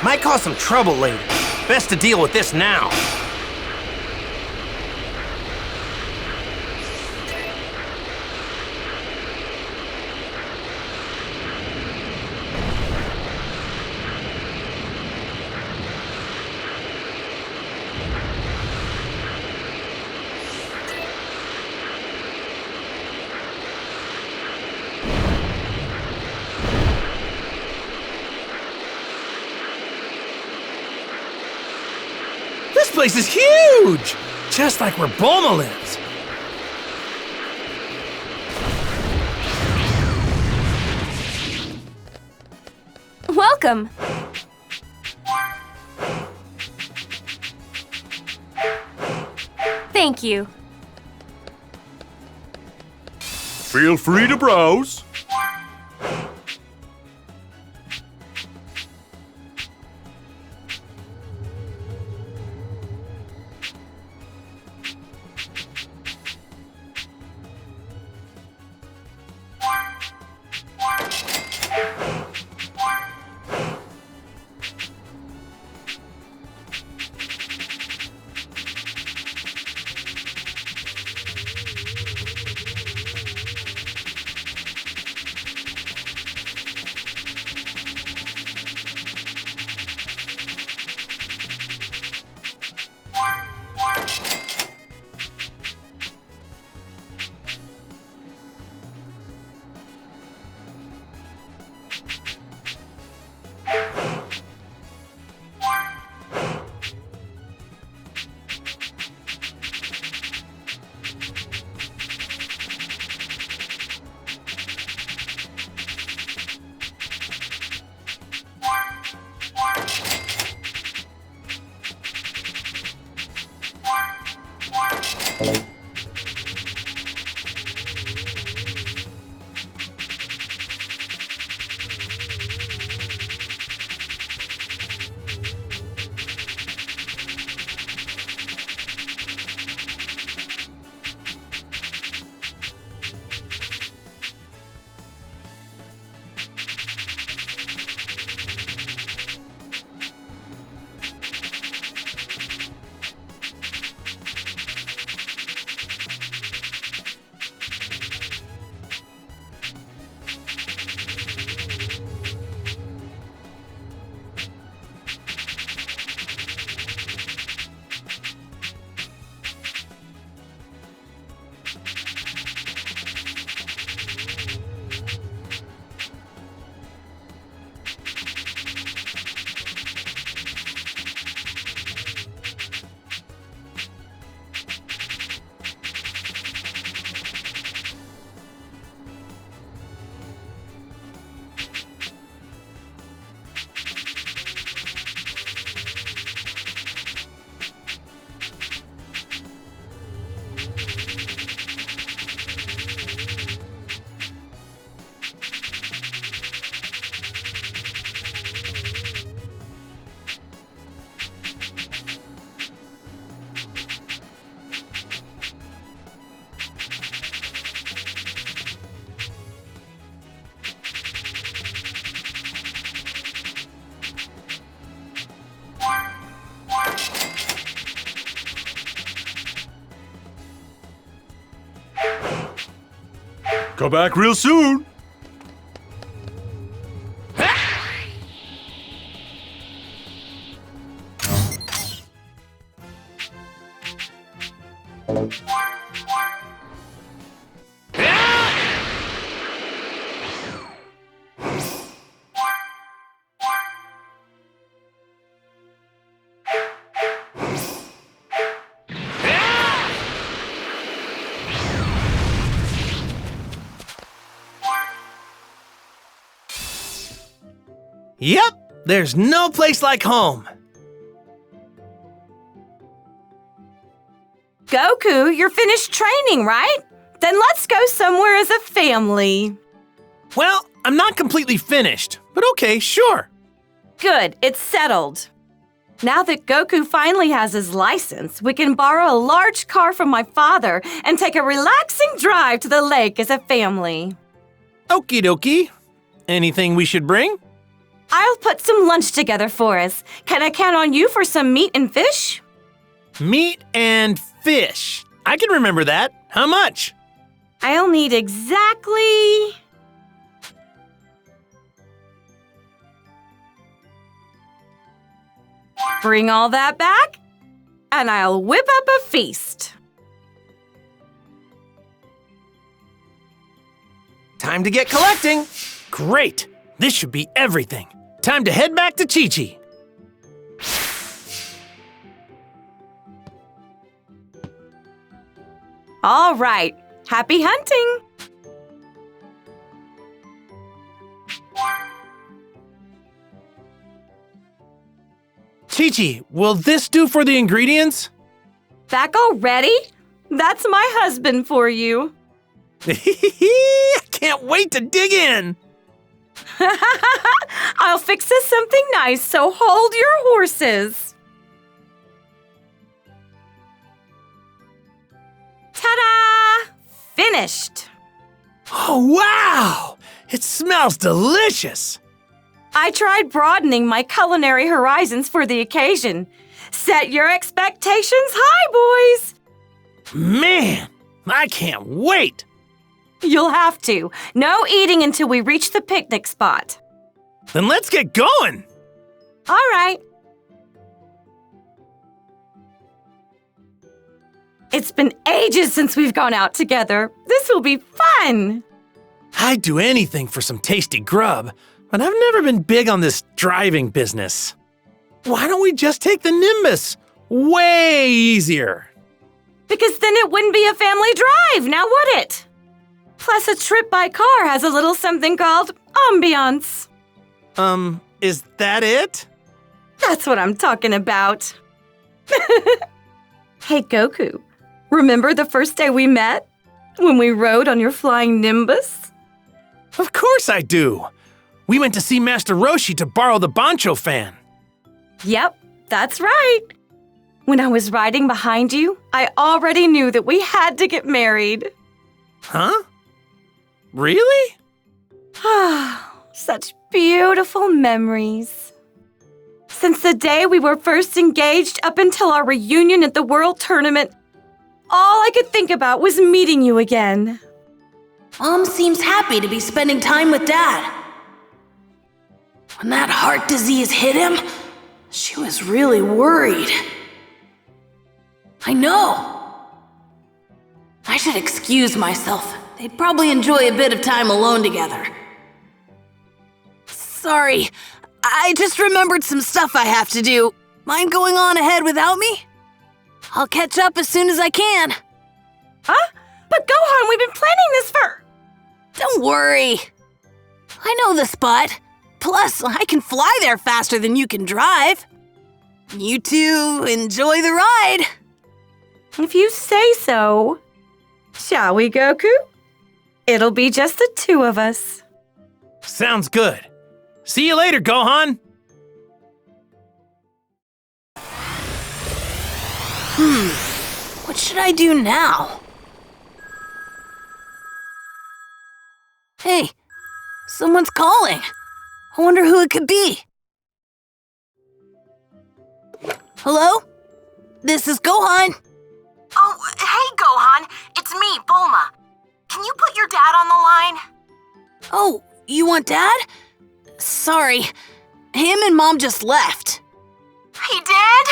Might cause some trouble later. Best to deal with this now. This place is huge! Just like where Bulma lives. Welcome. Thank you. Feel free to browse. Come back real soon. Yep, there's no place like home. Goku, you're finished training, right? Then let's go somewhere as a family. Well, I'm not completely finished, but okay, sure. Good, it's settled. Now that Goku finally has his license, we can borrow a large car from my father and take a relaxing drive to the lake as a family. Okie dokie. Anything we should bring? I'll put some lunch together for us. Can I count on you for some meat and fish? Meat and fish. I can remember that. How much? I'll need exactly... Bring all that back, and I'll whip up a feast. Time to get collecting. Great. This should be everything. Time to head back to Chi-Chi. All right. Happy hunting! Chi-Chi, will this do for the ingredients? Back already? That's my husband for you. I can't wait to dig in. I'll fix us something nice, so hold your horses. Ta-da! Finished. Oh, wow! It smells delicious. I tried broadening my culinary horizons for the occasion. Set your expectations high, boys. Man, I can't wait. You'll have to. No eating until we reach the picnic spot. Then let's get going. All right. It's been ages since we've gone out together. This will be fun. I'd do anything for some tasty grub, but I've never been big on this driving business. Why don't we just take the Nimbus? Way easier. Because then it wouldn't be a family drive, now would it? Plus, a trip by car has a little something called ambiance. Is that it? That's what I'm talking about. Hey, Goku, remember the first day we met? When we rode on your flying Nimbus? Of course I do. We went to see Master Roshi to borrow the Bancho fan. Yep, that's right. When I was riding behind you, I already knew that we had to get married. Huh? Really? Such beautiful memories. Since the day we were first engaged up until our reunion at the World Tournament, all I could think about was meeting you again. Mom seems happy to be spending time with Dad. When that heart disease hit him, she was really worried. I know. I should excuse myself. They'd probably enjoy a bit of time alone together. Sorry, I just remembered some stuff I have to do. Mind going on ahead without me? I'll catch up as soon as I can. Huh? But Gohan, we've been planning this for... Don't worry. I know the spot. Plus, I can fly there faster than you can drive. You two enjoy the ride. If you say so. Shall we, Goku? It'll be just the two of us. Sounds good. See you later, Gohan. What should I do now? Hey, someone's calling. I wonder who it could be. Hello? This is Gohan. Oh, hey, Gohan. It's me, Bulma. Can you put your dad on the line? Oh, you want Dad? Sorry, him and Mom just left. He did?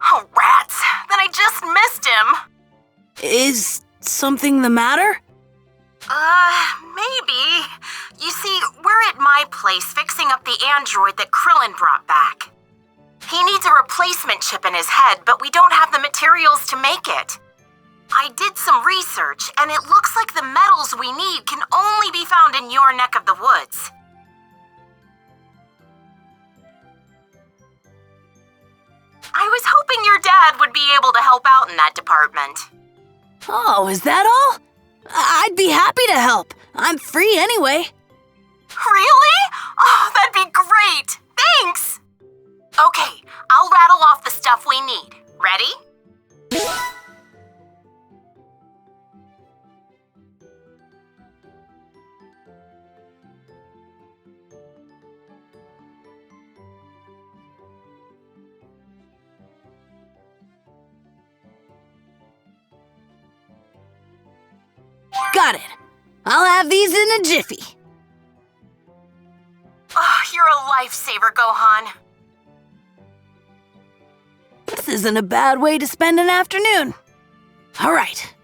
Oh, rats. Then I just missed him. Is something the matter? Maybe. You see, we're at my place fixing up the android that Krillin brought back. He needs a replacement chip in his head, but we don't have the materials to make it. I did some research, and it looks like the metals we need can only be found in your neck of the woods. I was hoping your dad would be able to help out in that department. Oh, is that all? I'd be happy to help. I'm free anyway. Really? Oh, that'd be great! Thanks! Okay, I'll rattle off the stuff we need. Ready? got it. I'll have these in a jiffy. Oh, you're a lifesaver, Gohan. This isn't a bad way to spend an afternoon. All right.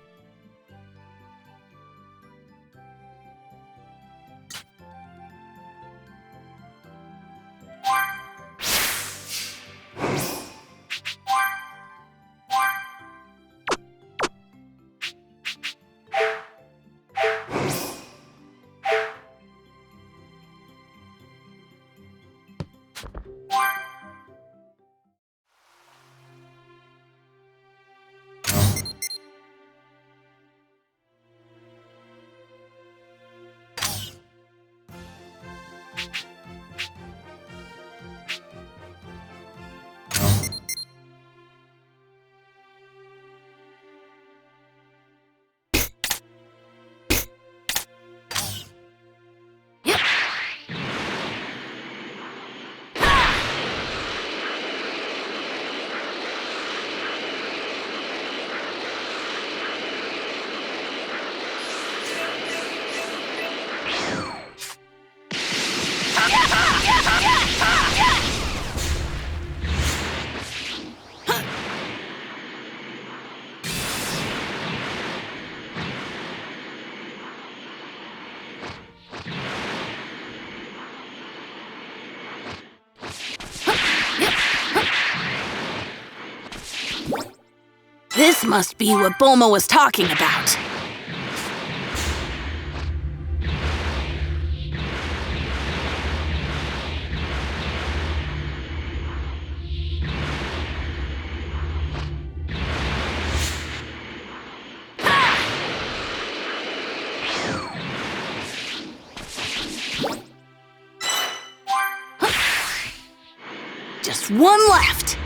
This must be what Bulma was talking about. Just one left.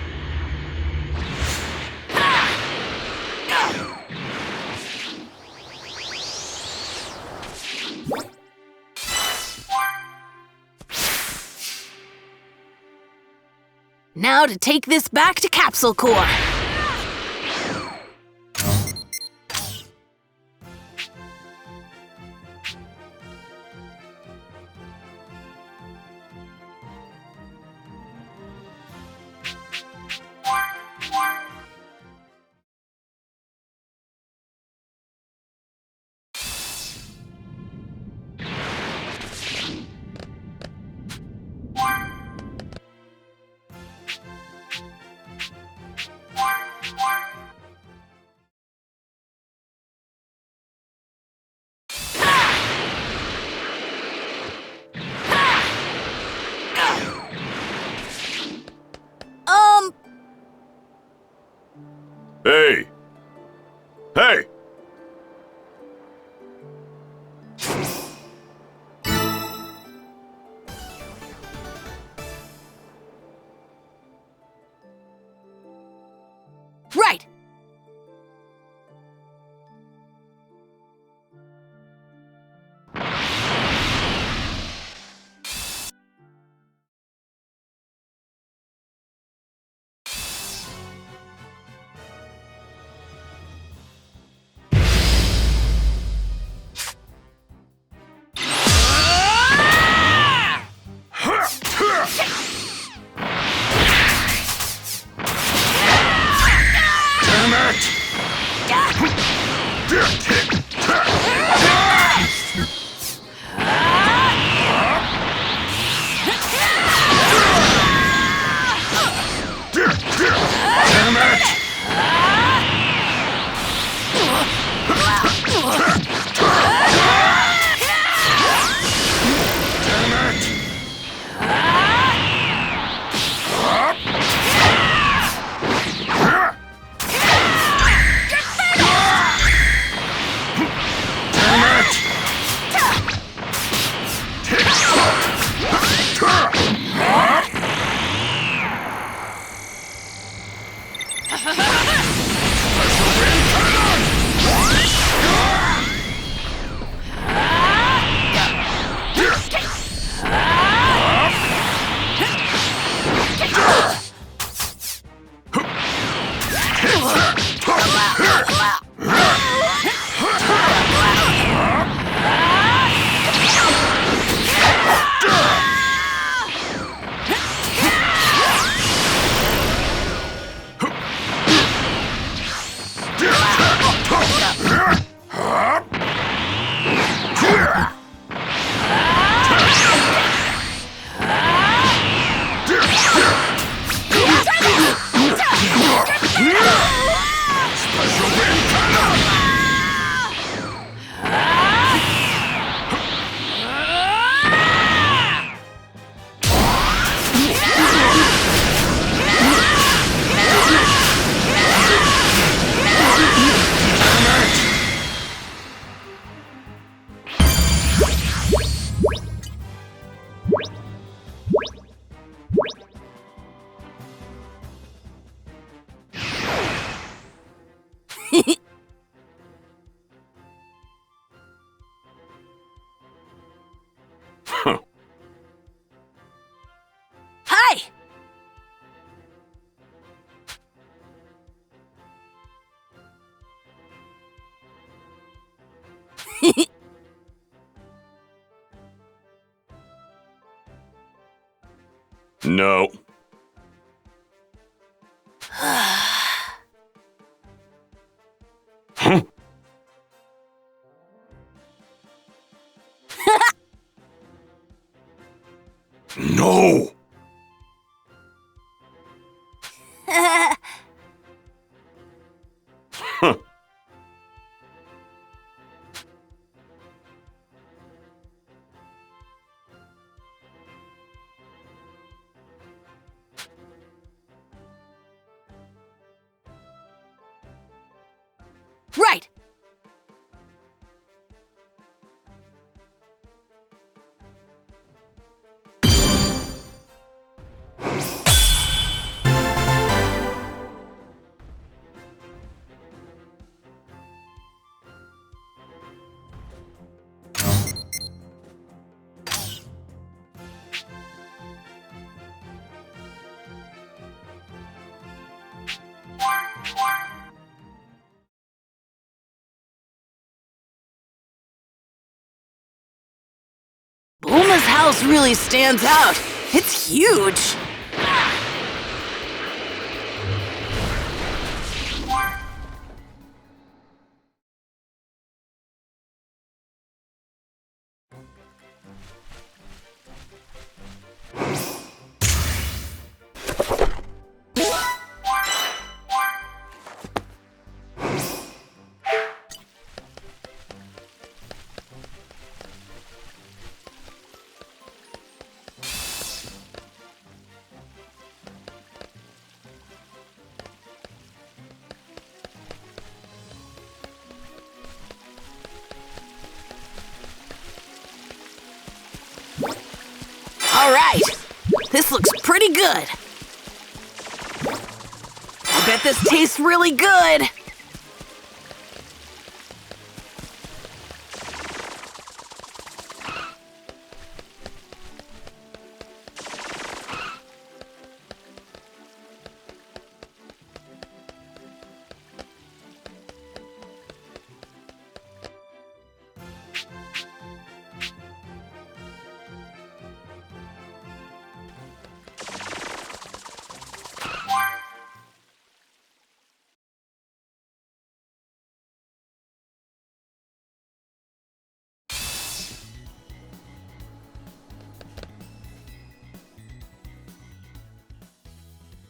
Now to take this back to Capsule Corps. Hey! Hey! Right. Hi! No. Huh? No! Huh. Right! Bulma's house really stands out. It's huge. All right, this looks pretty good. I bet this tastes really good.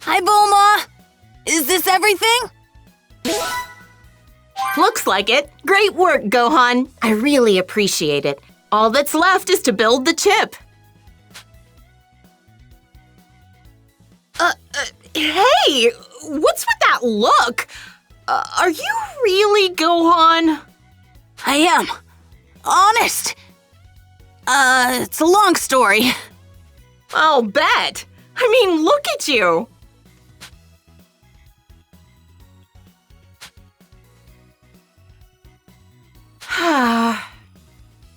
Hi, Bulma! Is this everything? Looks like it. Great work, Gohan. I really appreciate it. All that's left is to build the chip. Hey! What's with that look? Are you really Gohan? I am. Honest. It's a long story. I'll bet. I mean, look at you.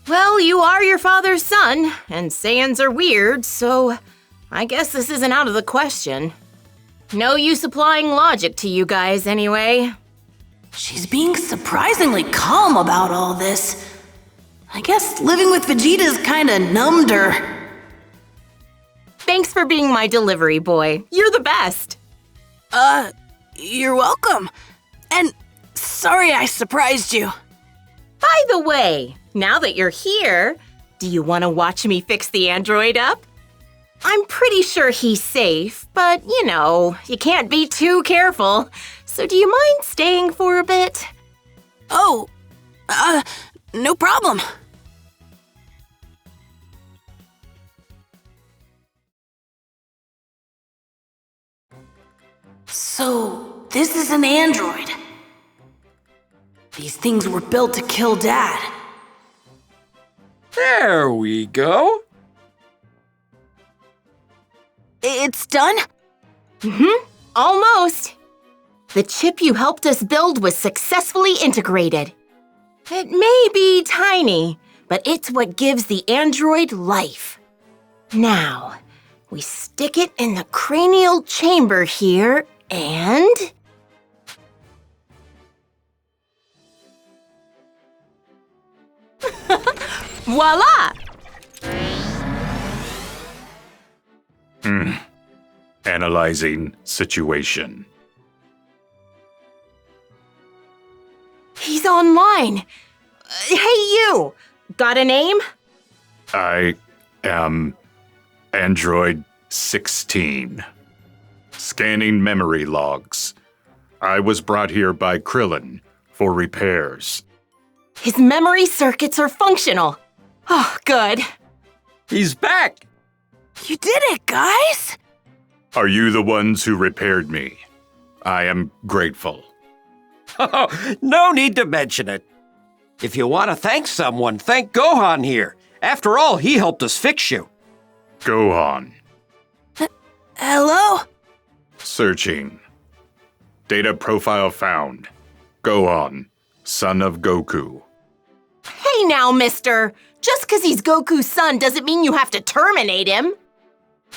Well, you are your father's son, and Saiyans are weird, so I guess this isn't out of the question. No use applying logic to you guys, anyway. She's being surprisingly calm about all this. I guess living with Vegeta's kinda numbed her. Thanks for being my delivery boy. You're the best. You're welcome. And sorry I surprised you. By the way, now that you're here, do you want to watch me fix the android up? I'm pretty sure he's safe, but you know, you can't be too careful. so do you mind staying for a bit? Oh, no problem. So, this is an android. These things were built to kill Dad. There we go. It's done? Almost. The chip you helped us build was successfully integrated. It may be tiny, but it's what gives the android life. Now, we stick it in the cranial chamber here, and... voila! Analyzing situation. He's online. Hey, you! Got a name? I am Android 16. Scanning memory logs. I was brought here by Krillin for repairs. His memory circuits are functional. Oh, good. He's back. You did it, guys! Are you the ones who repaired me? I am grateful. Oh, no need to mention it. If you want to thank someone, thank Gohan here. After all, he helped us fix you. Gohan. Hello? Searching. Data profile found. Gohan, son of Goku. Hey now, mister. Just 'cause he's Goku's son doesn't mean you have to terminate him.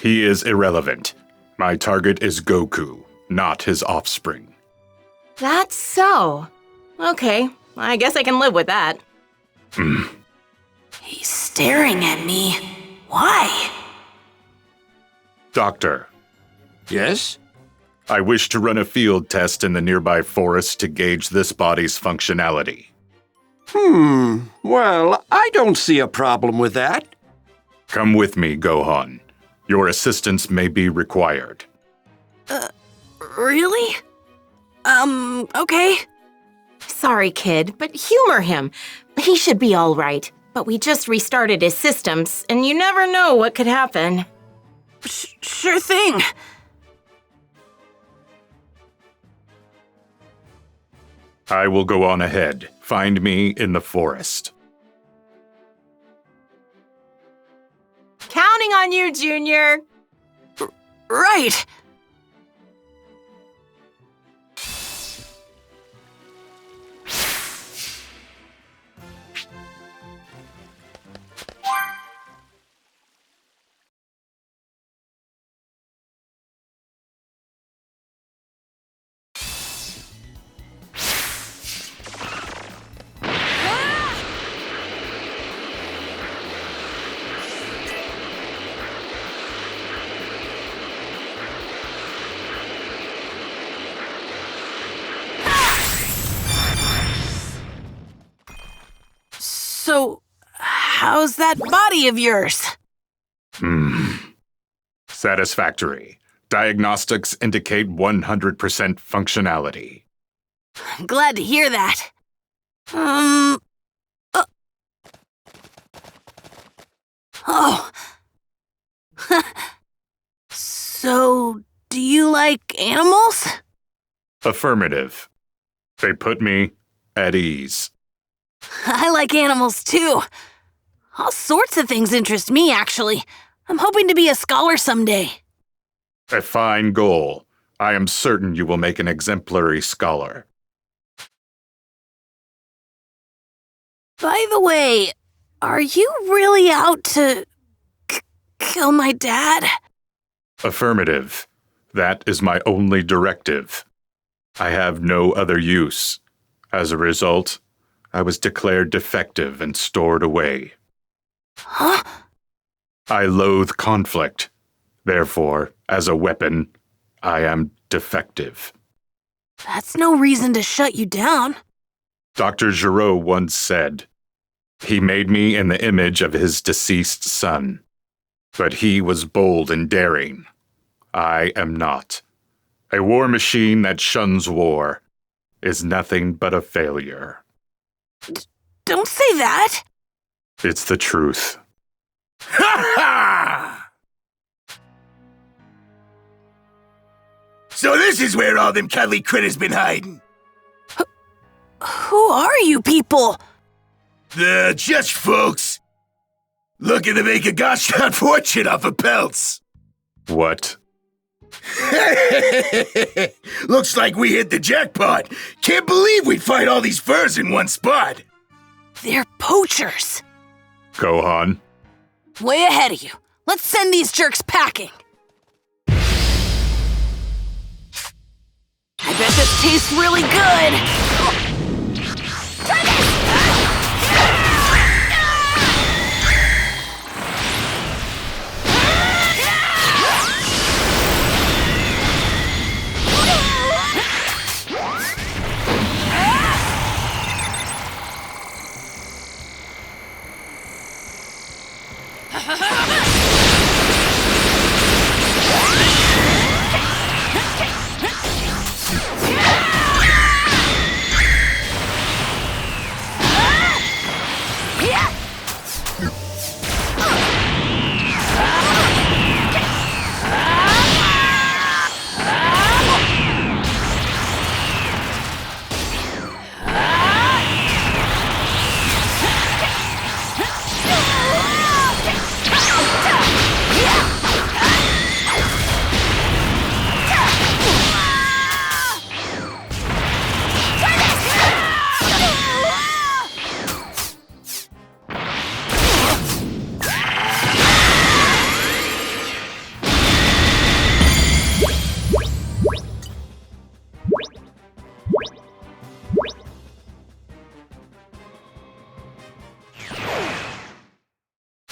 He is irrelevant. My target is Goku, not his offspring. That's so. Okay, I guess I can live with that. He's staring at me. Why? Doctor, Yes? I wish to run a field test in the nearby forest to gauge this body's functionality. Well, I don't see a problem with that. Come with me, Gohan. Your assistance may be required. Really? Okay. Sorry, kid, but humor him. He should be all right. But we just restarted his systems, and you never know what could happen. Sure thing. I will go on ahead. Find me in the forest. Counting on you, Junior. Right. So, how's that body of yours? Satisfactory. Diagnostics indicate 100% functionality. I'm glad to hear that. Oh. So, do you like animals? Affirmative. They put me at ease. I like animals too. All sorts of things interest me, actually. I'm hoping to be a scholar someday. A fine goal. I am certain you will make an exemplary scholar. By the way, are you really out to kill my dad? Affirmative. That is my only directive. I have no other use. As a result, I was declared defective and stored away. Huh? I loathe conflict. Therefore, as a weapon, I am defective. That's no reason to shut you down. Dr. Giraud once said, "He made me in the image of his deceased son. But he was bold and daring. I am not. A war machine that shuns war is nothing but a failure. Don't say that! It's the truth. Ha ha! So this is where all them cuddly critters been hiding. Who are you people? The just folks. Looking to make a gosh darn fortune off of pelts. What? Looks like we hit the jackpot. Can't believe we'd find all these furs in one spot. They're poachers. Gohan? Way ahead of you. Let's send these jerks packing. I bet this tastes really good.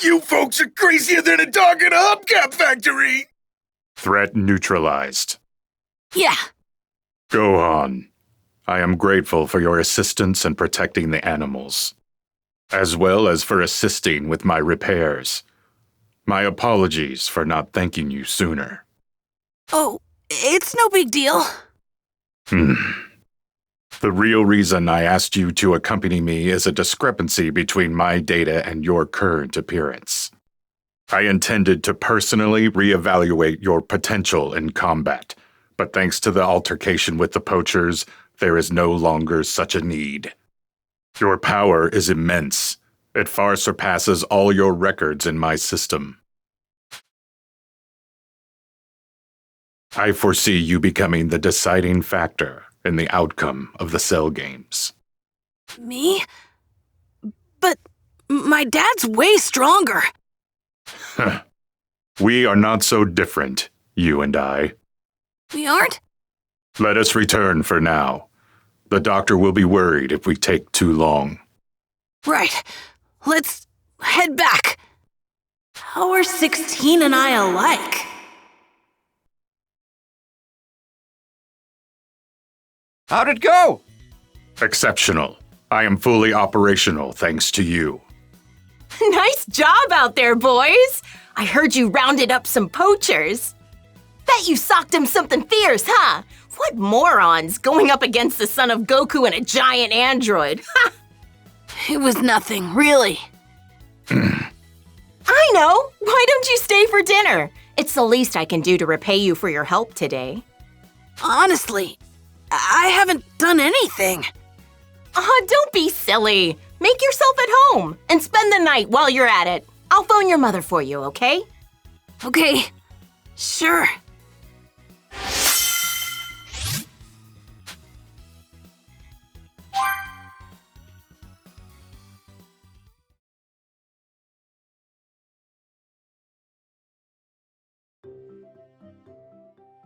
You folks are crazier than a dog in a hubcap factory! Threat neutralized. Yeah. Gohan, I am grateful for your assistance in protecting the animals, as well as for assisting with my repairs. My apologies for not thanking you sooner. Oh, it's no big deal. The real reason I asked you to accompany me is a discrepancy between my data and your current appearance. I intended to personally reevaluate your potential in combat, but thanks to the altercation with the poachers, there is no longer such a need. Your power is immense. It far surpasses all your records in my system. I foresee you becoming the deciding factor in the outcome of the Cell games. Me? But my dad's way stronger. We are not so different, you and I. We aren't? Let us return for now. The doctor will be worried if we take too long. Right. Let's head back. How are 16 and I alike? How'd it go? Exceptional. I am fully operational thanks to you. Nice job out there, boys! I heard you rounded up some poachers. Bet you socked him something fierce, huh? What morons going up against the son of Goku and a giant android? Ha! It was nothing, really. I know! Why don't you stay for dinner? It's the least I can do to repay you for your help today. Honestly, I haven't done anything. Don't be silly. Make yourself at home and spend the night while you're at it. I'll phone your mother for you, okay? Okay, sure.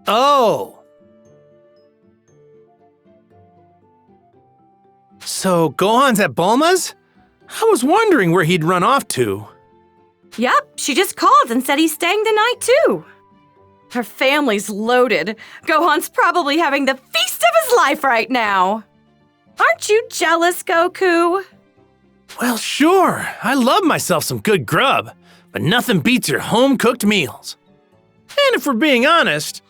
Oh! So Gohan's at Bulma's? I was wondering where he'd run off to. Yep, she just called and said he's staying the night too. Her family's loaded. Gohan's probably having the feast of his life right now. Aren't you jealous, Goku? Well, sure. I love myself some good grub, but nothing beats your home-cooked meals. And if we're being honest,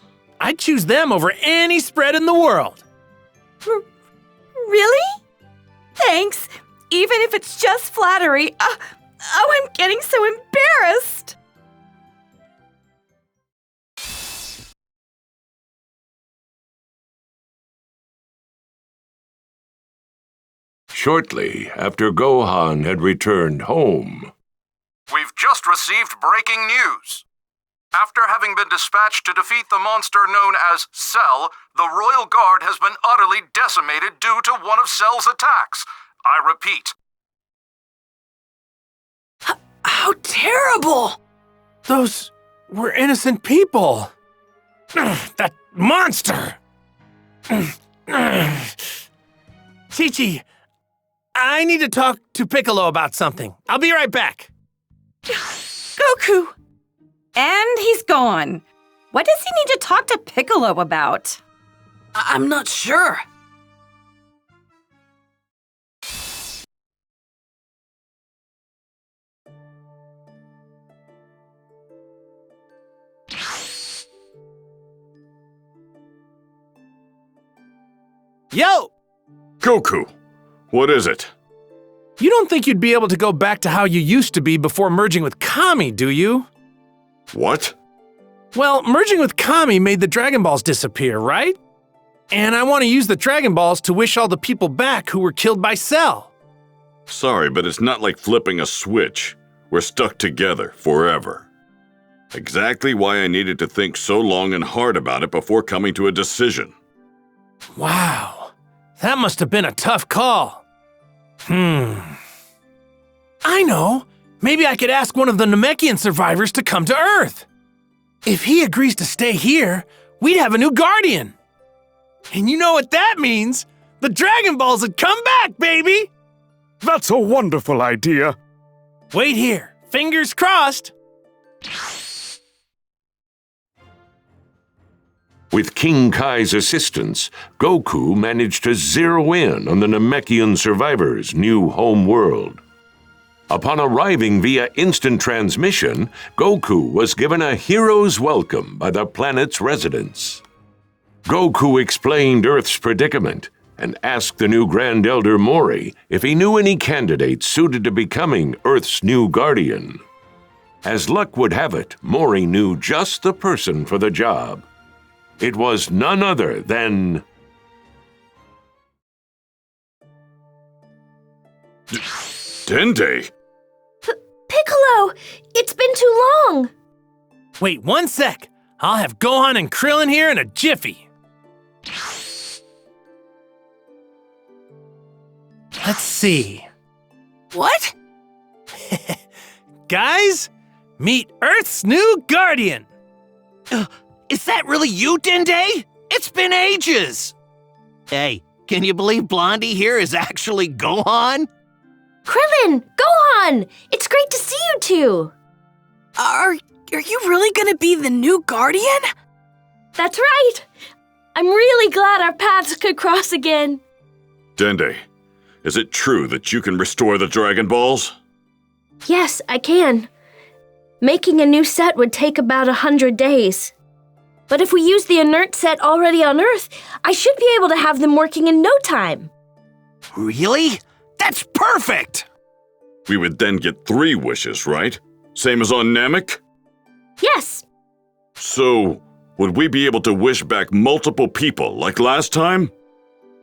I'd choose them over any spread in the world. Really? Thanks. Even if it's just flattery. I'm getting so embarrassed. Shortly after Gohan had returned home. We've just received breaking news. After having been dispatched to defeat the monster known as Cell, the Royal Guard has been utterly decimated due to one of Cell's attacks. I repeat. How terrible! Those were innocent people. That monster! Chi-Chi, I need to talk to Piccolo about something. I'll be right back. Goku! And he's gone. What does he need to talk to Piccolo about? I'm not sure. Yo! Goku, what is it? You don't think you'd be able to go back to how you used to be before merging with Kami, do you? What? Well, merging with Kami made the Dragon Balls disappear, right? And I want to use the Dragon Balls to wish all the people back who were killed by Cell. Sorry, but it's not like flipping a switch. We're stuck together forever. Exactly why I needed to think so long and hard about it before coming to a decision. Wow, that must have been a tough call. I know. Maybe I could ask one of the Namekian survivors to come to Earth. If he agrees to stay here, we'd have a new guardian. And you know what that means? The Dragon Balls would come back, baby! That's a wonderful idea. Wait here. Fingers crossed. With King Kai's assistance, Goku managed to zero in on the Namekian survivors' new home world. Upon arriving via instant transmission, Goku was given a hero's welcome by the planet's residents. Goku explained Earth's predicament and asked the new Grand Elder Mori if he knew any candidates suited to becoming Earth's new guardian. As luck would have it, Mori knew just the person for the job. It was none other than... Dende? Piccolo! It's been too long! Wait 1 sec. I'll have Gohan and Krillin here in a jiffy. Let's see. What? Guys, meet Earth's new guardian. Is that really you, Dende? It's been ages! Hey, can you believe Blondie here is actually Gohan? Krillin! Gohan! It's great to see you two! Are you really gonna be the new guardian? That's right! I'm really glad our paths could cross again. Dende, is it true that you can restore the Dragon Balls? Yes, I can. Making a new set would take about 100 days. But if we use the inert set already on Earth, I should be able to have them working in no time. Really? That's perfect! We would then get 3 wishes, right? Same as on Namek? Yes. So, would we be able to wish back multiple people like last time?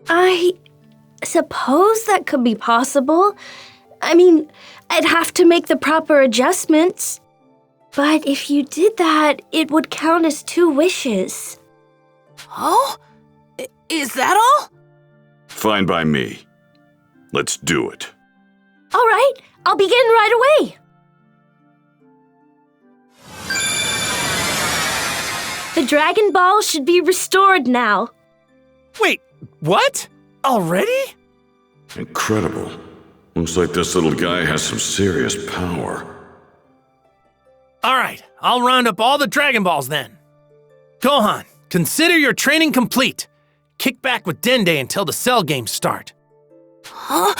I suppose that could be possible. I mean, I'd have to make the proper adjustments. But if you did that, it would count as 2 wishes. Oh? Is that all? Fine by me. Let's do it. All right, I'll begin right away. The Dragon Ball should be restored now. Wait, what? Already? Incredible. Looks like this little guy has some serious power. All right, I'll round up all the Dragon Balls then. Gohan, consider your training complete. Kick back with Dende until the Cell games start. Huh?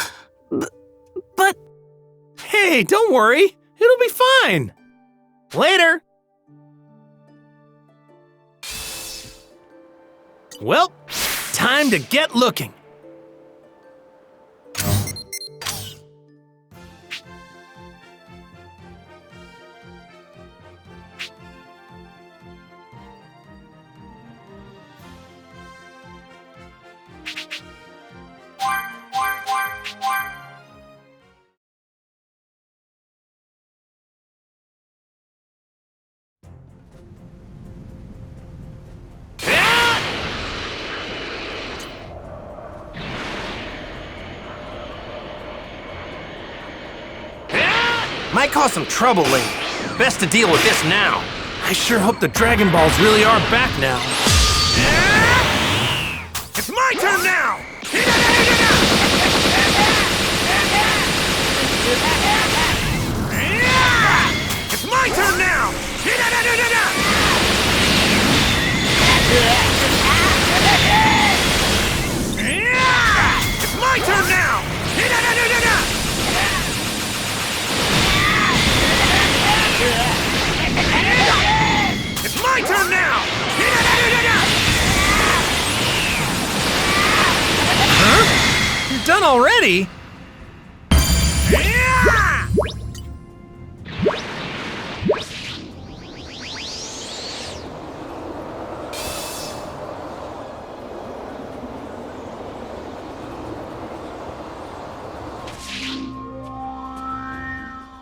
But... Hey, don't worry. It'll be fine. Later. Well, time to get looking. Might cause some trouble later. Best to deal with this now. I sure hope the Dragon Balls really are back now. It's my turn now! It's my turn now! It's my turn now! It's my turn now! Huh? You're done already?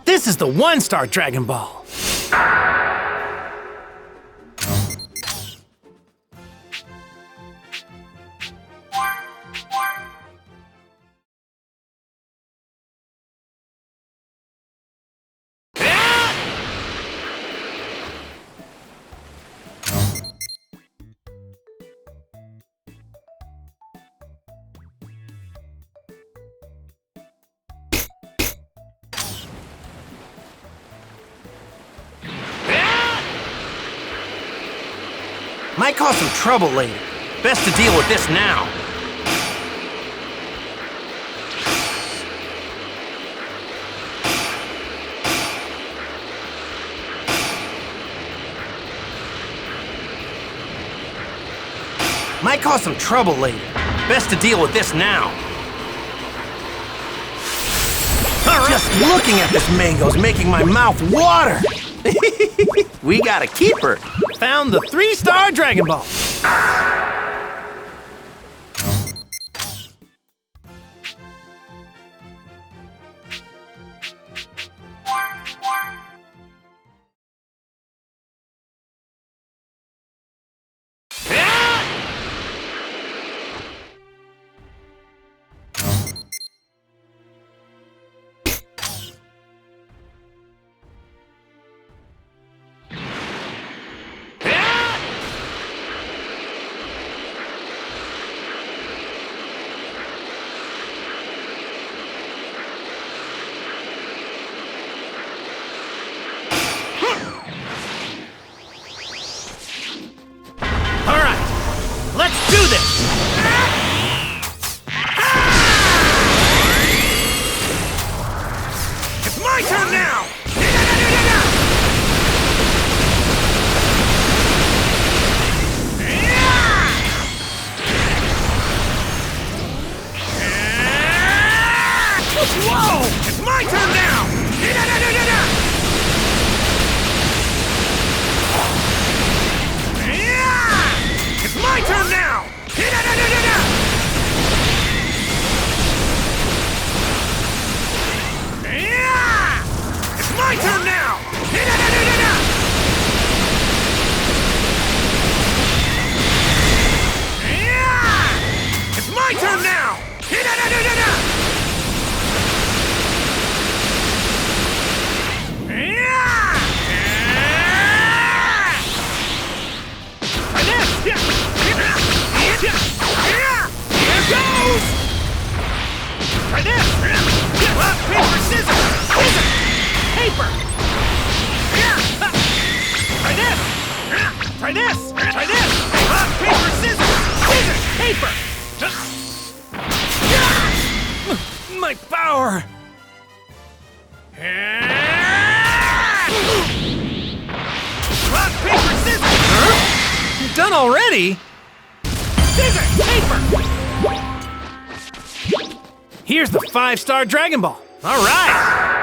This is the one-star Dragon Ball. Might cause some trouble later. Best to deal with this now. Might cause some trouble later. Best to deal with this now. Just looking at this mango's making my mouth water. We got a keeper. Found the 3-star Dragon Ball. Let's do this! It's my turn now! Whoa! It's my turn now! It's my turn now! It's my turn now! It's my turn now! Here goes! Try this! Rock, paper, scissors! Scissors! Paper! Try this! Try this! Try this! Rock, paper, scissors! Scissors! Paper! My power! Rock, paper, scissors! Huh? You're done already? scissors, paper! Here's the 5-star Dragon Ball. All right!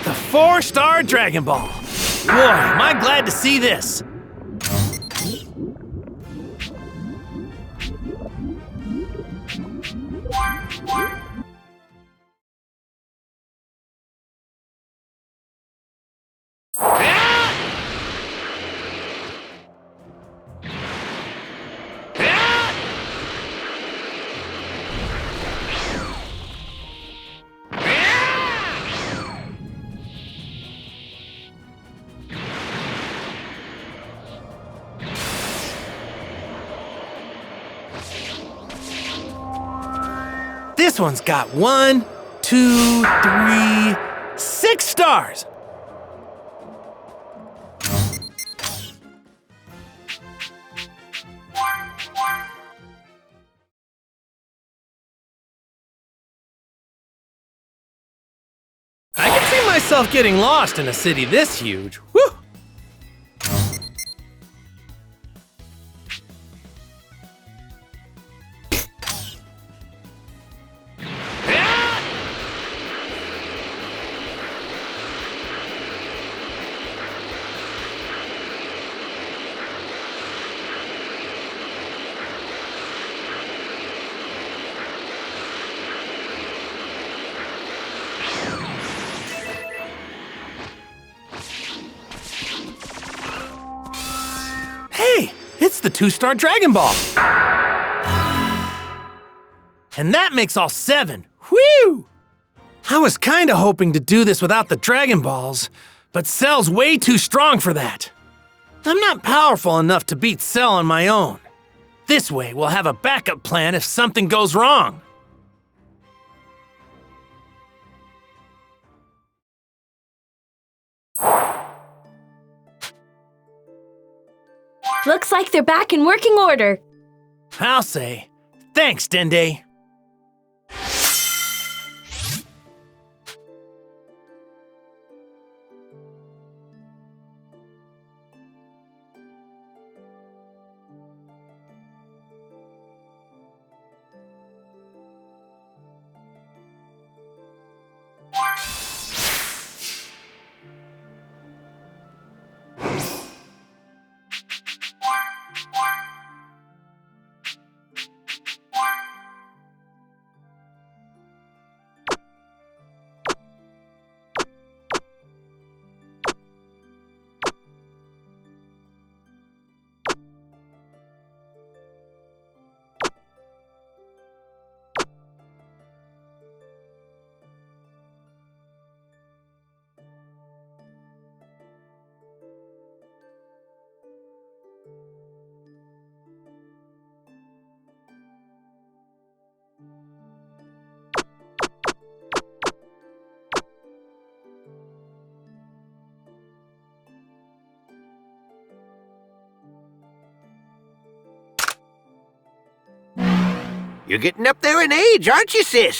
The 4-star Dragon Ball. Boy, am I glad to see this. This one's got 1, 2, 3, 6 stars. I can see myself getting lost in a city this huge. Woo! Hey, it's the 2-star Dragon Ball. And that makes all 7. Whew! I was kinda hoping to do this without the Dragon Balls, but Cell's way too strong for that. I'm not powerful enough to beat Cell on my own. This way, we'll have a backup plan if something goes wrong. Looks like they're back in working order. I'll say, thanks, Dende. You're getting up there in age, aren't you, sis?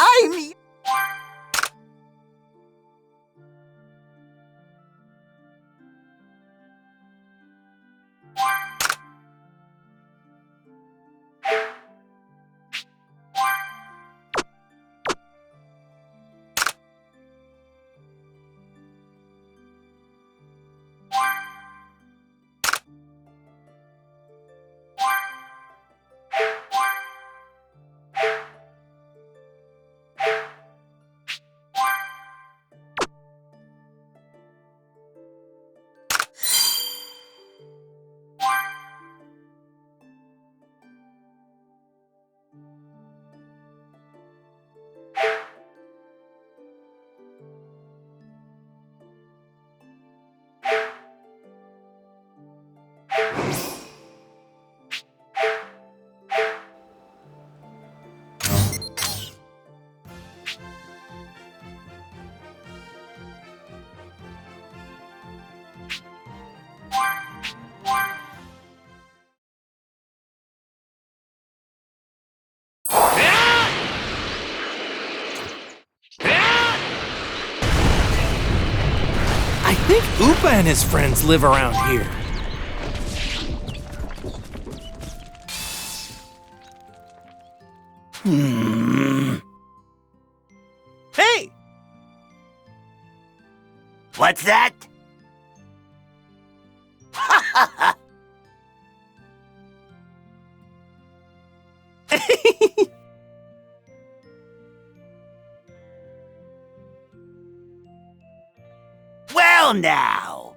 think Oopa and his friends live around here. Hey! What's that? Well now.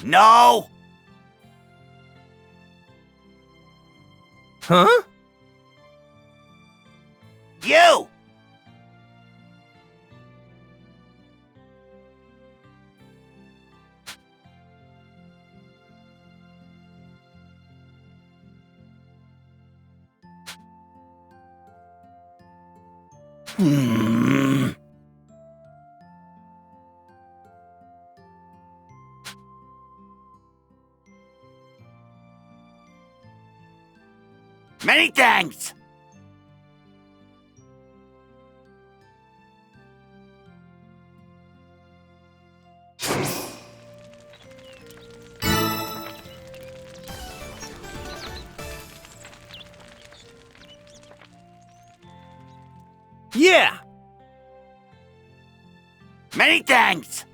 No. Huh? You. Many thanks. Yeah! Many thanks.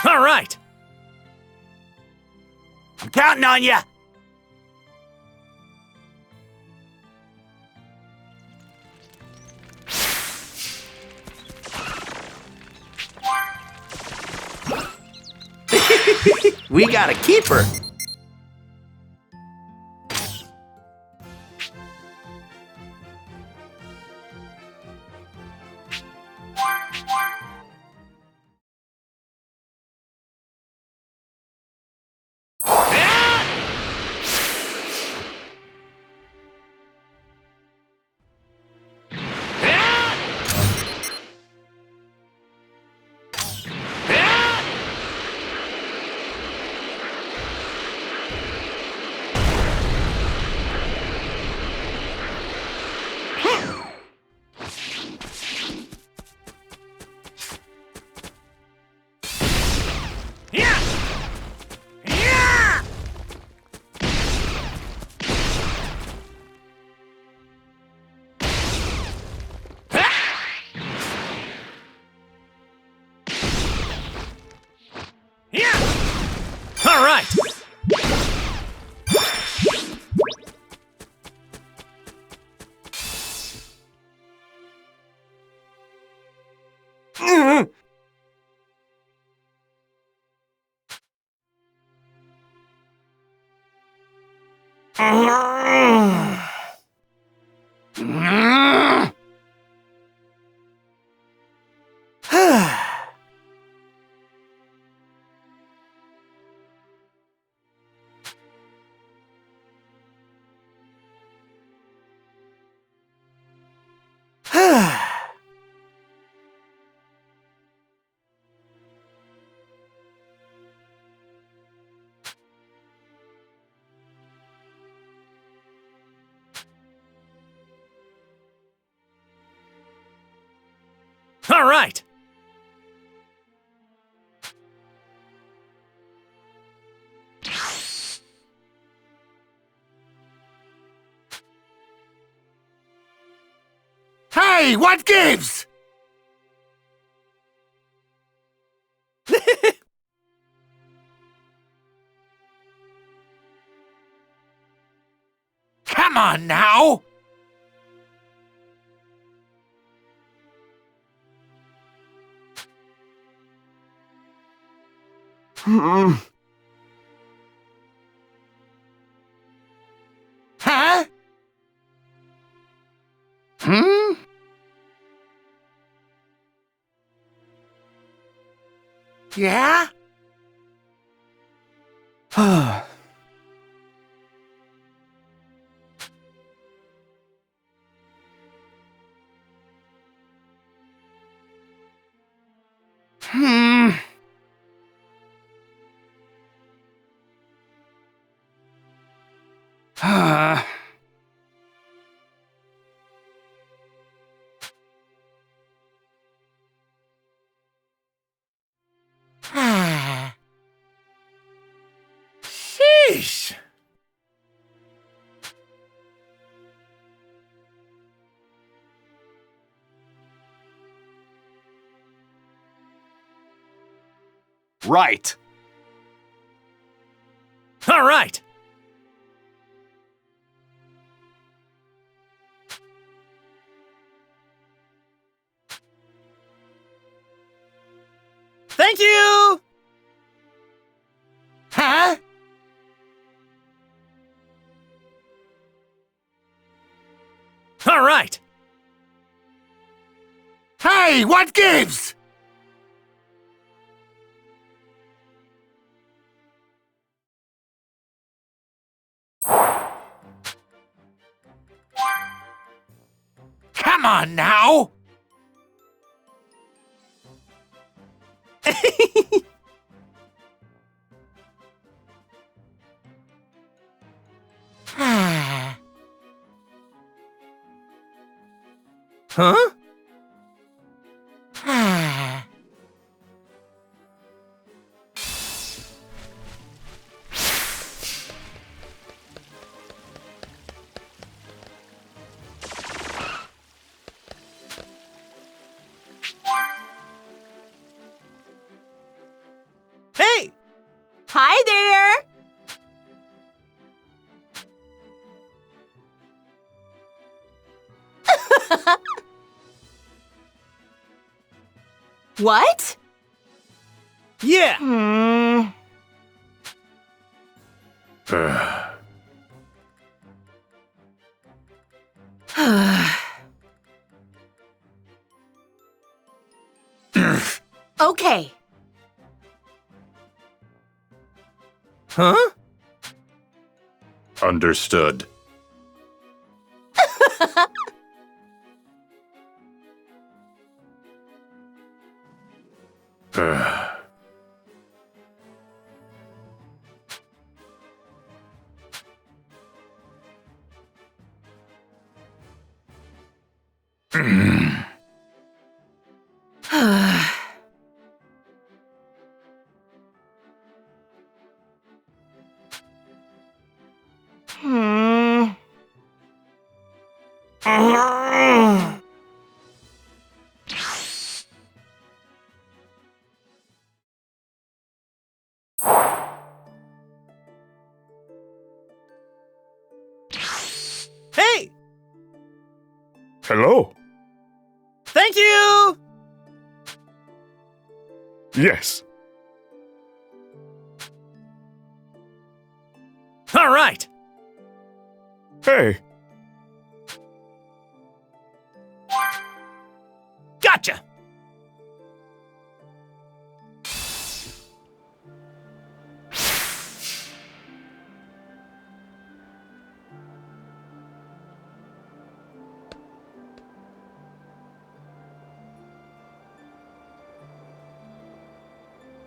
All right! I'm counting on you. We got a keeper. All right! All right! Hey, what gives? Come on now! Huh? Yeah? Yeesh! Right. All right. Thank you! Huh? All right. Hey, what gives? Come on now! Huh? Hey! Hi there! What? Yeah! Okay. Huh? Understood. Hey! Hello? Thank you! Yes. All right. Hey,